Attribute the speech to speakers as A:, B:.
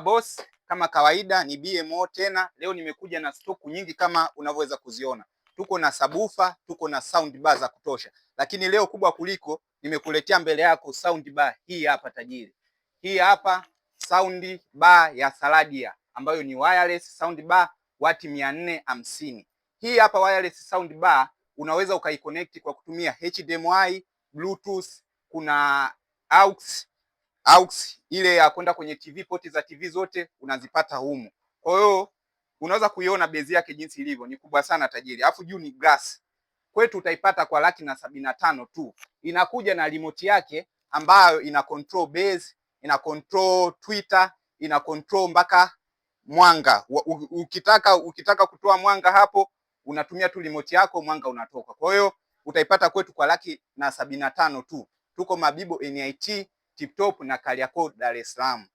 A: boss, kama kawaida ni BMO tena. Leo nimekuja na stoku nyingi kama unavyoweza kuziona. Tuko na sabufa, tuko na sound bar za kutosha. Lakini leo kubwa kuliko, nimekuletea mbele yako sound bar hii hapa tajiri. Hii hapa sound bar ya Saladia ambayo ni wireless sound bar wati 450. Hii hapa wireless sound bar unaweza ukaiconnect kwa kutumia HDMI, Bluetooth, kuna aux ile ya kwenda kwenye TV, poti za TV zote unazipata humu. Kwa hiyo unaweza kuiona bezi yake jinsi ilivyo, ni kubwa sana tajiri. Alafu juu ni glass. Kwetu utaipata kwa 175,000 tu. Inakuja na remote yake ambayo ina control base, ina control Twitter, ina control mpaka mwanga. Ukitaka kutoa mwanga hapo unatumia tu remote yako, mwanga unatoka. Kwa hiyo utaipata kwetu kwa 175,000 tu. Tuko Mabibo NIT, Tip Top na Kariakoo, Dar es Salaam.